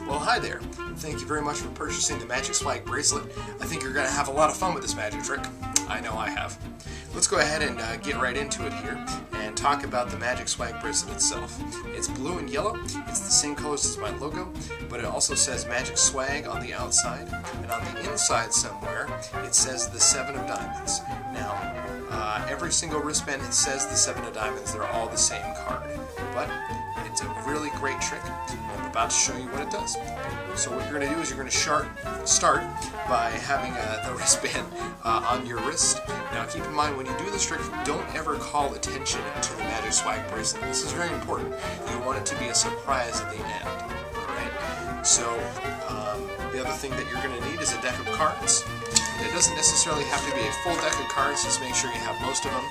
Well, hi there. Thank you very much for purchasing the Magic Swag bracelet. I think you're going to have a lot of fun with this magic trick. I know I have. Let's go ahead and get right into it here and talk about the Magic Swag bracelet itself. It's blue and yellow. It's the same colors as my logo, but it also says Magic Swag on the outside, and on the inside somewhere it says the 7 of diamonds. Now, every single wristband it says the 7 of diamonds. They're all the same card, but it's a really great trick. I'm about to show you what it does. So what you're going to do is you're going to start by having the wristband on your wrist. Now keep in mind, when you do this trick, don't ever call attention to the Magic Swag bracelet. This is very important. You want it to be a surprise at the end. Alright? So the other thing that you're going to need is a deck of cards. It doesn't necessarily have to be a full deck of cards, just make sure you have most of them.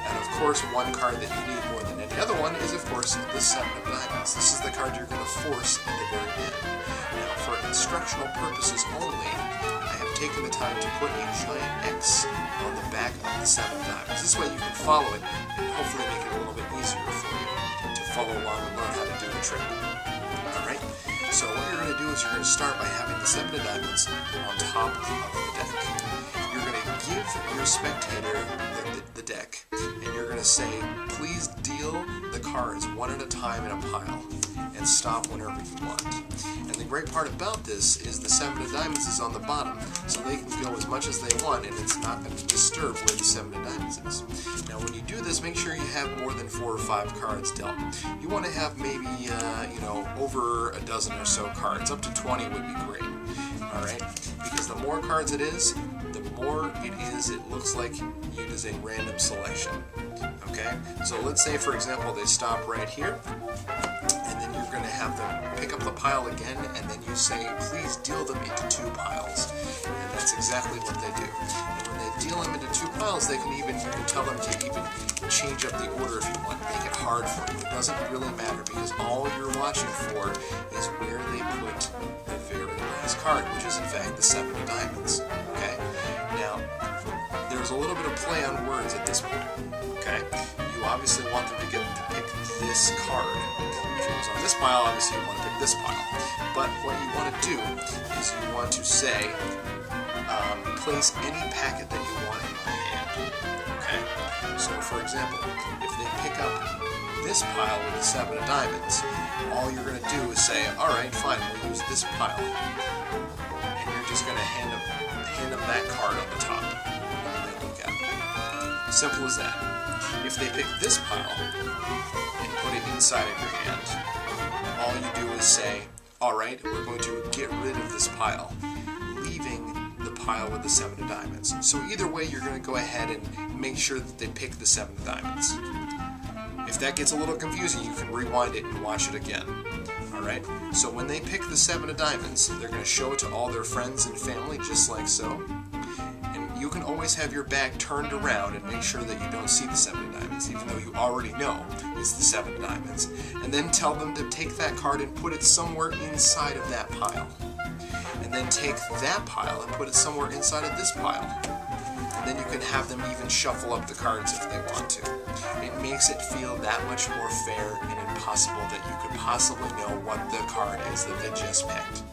And of course, one card that you need more than any other one is, of course, the 7 of diamonds. This is the card you're going to force at the very end. Now, for instructional purposes only, I have taken the time to put a giant X on the back of the 7 of diamonds. This way you can follow it and hopefully make it a little bit easier for you to follow along and learn how to do the trick. Alright? So what you're going to do is you're going to start by having the 7 of diamonds on top of the deck. You're going to give your spectator the deck, and you're going to say, please deal the cards one at a time in a pile, and stop whenever you want. And the great part about this is the 7 of diamonds is on the bottom, so they can go as much as they want, and it's not going to disturb where the 7 of diamonds is. Now when you do this, make sure you have more than 4 or 5 cards dealt. You want to have maybe, over a dozen or so cards. Up to 20 would be great. Alright? Because the more cards it is, the more it looks like you did a random selection. Okay? So let's say, for example, they stop right here, and then you're going to have them pick up the pile again, and then you say, please deal them into 2 piles. And that's exactly what they do. And when they deal them into 2 piles, you can tell them to even change up the order if you want, make it hard for you. It doesn't really matter, because all you're watching for is where they put the very last card, which is in fact the 7 of diamonds. Okay? Now, there's a little bit of play on words at this point. Okay? You obviously want them to pick this card. If it was on this pile, obviously you want to pick this pile. But what you want to do is you want to say, place any packet that you want in my hand. Okay? So for example, if they pick up this pile with the 7 of diamonds, all you're going to do is say, alright, fine, we'll use this pile. And you're just going to hand them that card on the top. And they look at it. Simple as that. If they pick this pile and put it inside of your hand, all you do is say, alright, we're going to get rid of this pile, leaving the pile with the 7 of diamonds. So either way, you're going to go ahead and make sure that they pick the 7 of diamonds. If that gets a little confusing, you can rewind it and watch it again. Alright? So when they pick the 7 of diamonds, they're going to show it to all their friends and family, just like so. And you can always have your back turned around and make sure that you don't see the 7 of diamonds, even though you already know it's the 7 of diamonds. And then tell them to take that card and put it somewhere inside of that pile. And then take that pile and put it somewhere inside of this pile. And then you can have them even shuffle up the cards if they want to. It makes it feel that much more fair and impossible that you could possibly know what the card is that they just picked.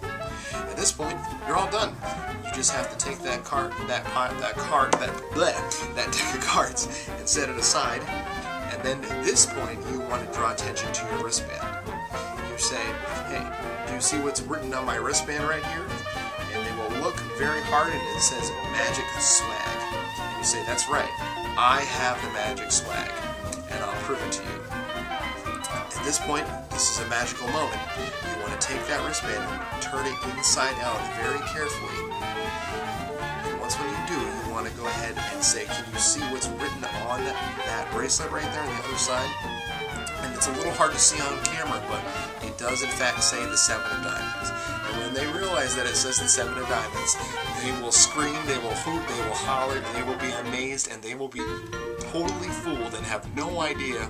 At this point, you're all done. You just have to take that deck of cards and set it aside. And then at this point, you want to draw attention to your wristband. You say, hey, do you see what's written on my wristband right here? And they will look very hard, and it says Magic Swag. And you say, that's right, I have the Magic Swag, and I'll prove it to you. At this point, this is a magical moment. You want to take that wristband and turn it inside out very carefully. And once when you do, you want to go ahead and say, can you see what's written on that bracelet right there on the other side? And it's a little hard to see on camera, but it does in fact say the 7 of diamonds. And when they realize that it says the 7 of diamonds, they will scream, they will hoot, they will holler, they will be amazed, and they will be totally fooled and have no idea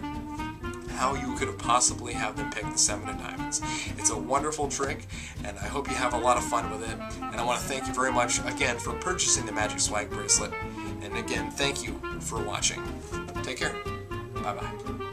how you could have possibly have them pick the 7 of diamonds. It's a wonderful trick, and I hope you have a lot of fun with it. And I want to thank you very much again for purchasing the Magic Swag bracelet. And again, thank you for watching. Take care. Bye-bye.